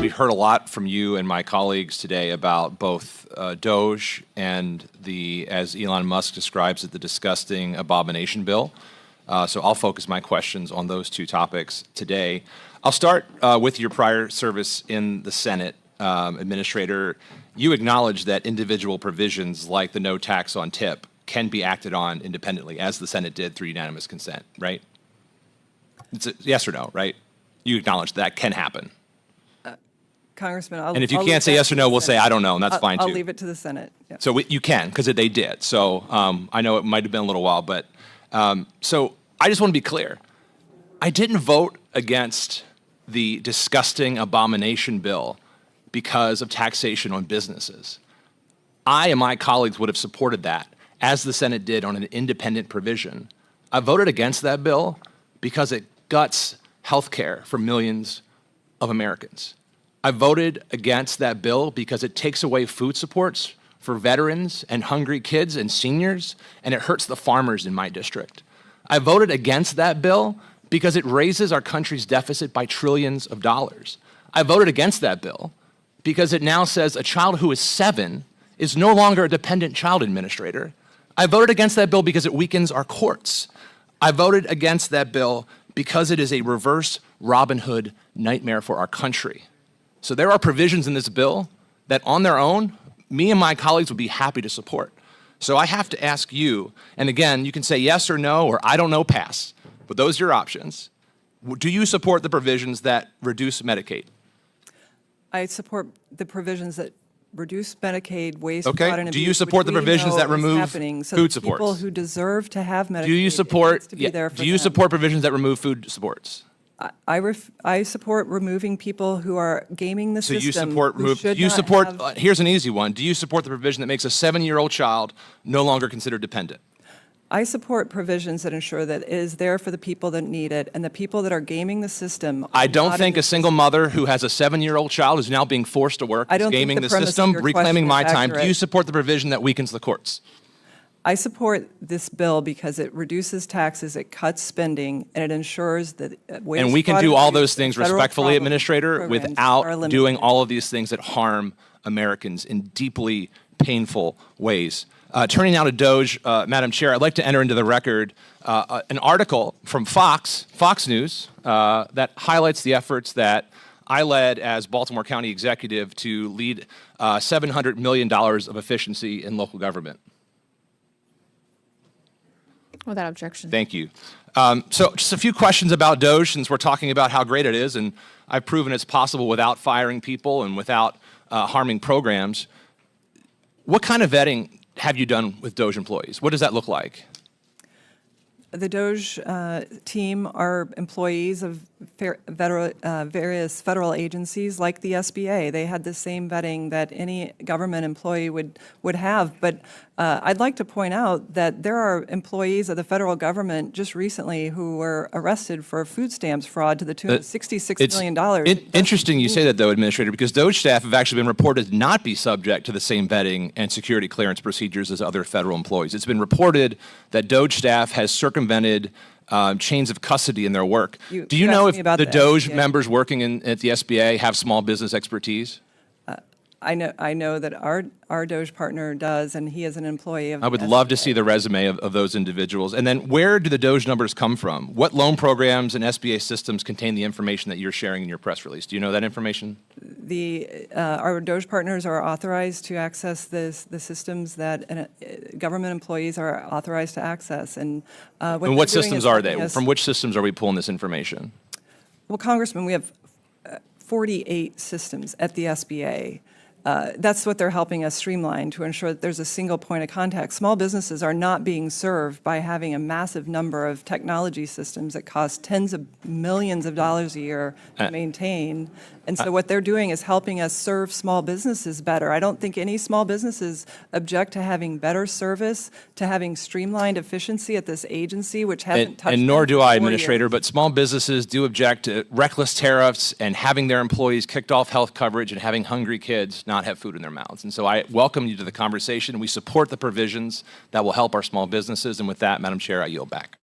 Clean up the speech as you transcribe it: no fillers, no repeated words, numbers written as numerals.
we heard a lot from you and my colleagues today about both DOGE and as Elon Musk describes it, the disgusting abomination bill. So I'll focus my questions on those two topics today. I'll start with your prior service in the Senate, Administrator. You acknowledge that individual provisions like the no tax on tip can be acted on independently, as the Senate did through unanimous consent, right? It's a yes or no, right? You acknowledge that can happen. Congressman, and if you can't say yes or no, we'll say I don't know, and that's fine too. I'll leave it to the Senate. Yeah. So you can, because they did. So I know it might have been a little while, but so I just want to be clear. I didn't vote against the disgusting abomination bill because of taxation on businesses. I and my colleagues would have supported that, as the Senate did on an independent provision. I voted against that bill because it guts health care for millions of Americans. I voted against that bill because it takes away food supports for veterans and hungry kids and seniors, and it hurts the farmers in my district. I voted against that bill because it raises our country's deficit by trillions of dollars. I voted against that bill because it now says a child who is 7 is no longer a dependent child, Administrator. I voted against that bill because it weakens our courts. I voted against that bill because it is a reverse Robin Hood nightmare for our country. So there are provisions in this bill that on their own, me and my colleagues would be happy to support. So I have to ask you, and again, you can say yes or no, or I don't know, pass, but those are your options. Do you support the provisions that reduce Medicaid? I support the provisions that reduce Medicaid, waste, okay. fraud, and abuse. Do you support the provisions that remove food supports? People who deserve to have Medicaid, do you support? Do you support provisions that remove food supports? I support removing people who are gaming the system. So you support. Here's an easy one. Do you support the provision that makes a 7-year-old child no longer considered dependent? I support provisions that ensure that it is there for the people that need it, and the people that are gaming the system. I don't think a single mother who has a 7-year-old child is now being forced to work, is gaming the system, reclaiming my time. Do you support the provision that weakens the courts? I support this bill because it reduces taxes, it cuts spending, and it ensures that waste, and we can do all those things respectfully, Administrator, without doing all of these things that harm Americans in deeply painful ways. Turning now to DOGE, Madam Chair, I'd like to enter into the record an article from Fox News that highlights the efforts that I led as Baltimore County Executive to lead $700 million of efficiency in local government. Without objection. Thank you. So just a few questions about DOGE, since we're talking about how great it is, and I've proven it's possible without firing people and without harming programs. What kind of vetting have you done with DOGE employees? What does that look like? The DOGE team are employees of various federal agencies like the SBA. They had the same vetting that any government employee would have. But I'd like to point out that there are employees of the federal government just recently who were arrested for food stamps fraud to the tune of $66 million. Interesting you say that, though, Administrator, because DOGE staff have actually been reported to not be subject to the same vetting and security clearance procedures as other federal employees. It's been reported that DOGE staff has circumvented chains of custody in their work. Do you know if the DOGE members working at the SBA have small business expertise? I know that our DOGE partner does, and he is an employee of the I would SBA. love to see the resume of those individuals. And then where do the DOGE numbers come from? What loan programs and SBA systems contain the information that you're sharing in your press release? Do you know that information? Our DOGE partners are authorized to access the systems that government employees are authorized to access. And what systems are they? From which systems are we pulling this information? Well, Congressman, we have 48 systems at the SBA. That's what they're helping us streamline to ensure that there's a single point of contact. Small businesses are not being served by having a massive number of technology systems that cost tens of millions of dollars a year to maintain. And so what they're doing is helping us serve small businesses better. I don't think any small businesses object to having better service, to having streamlined efficiency at this agency, which hasn't touched. And nor do I, Administrator, but small businesses do object to reckless tariffs and having their employees kicked off health coverage and having hungry kids not have food in their mouths. And so I welcome you to the conversation. We support the provisions that will help our small businesses. And with that, Madam Chair, I yield back.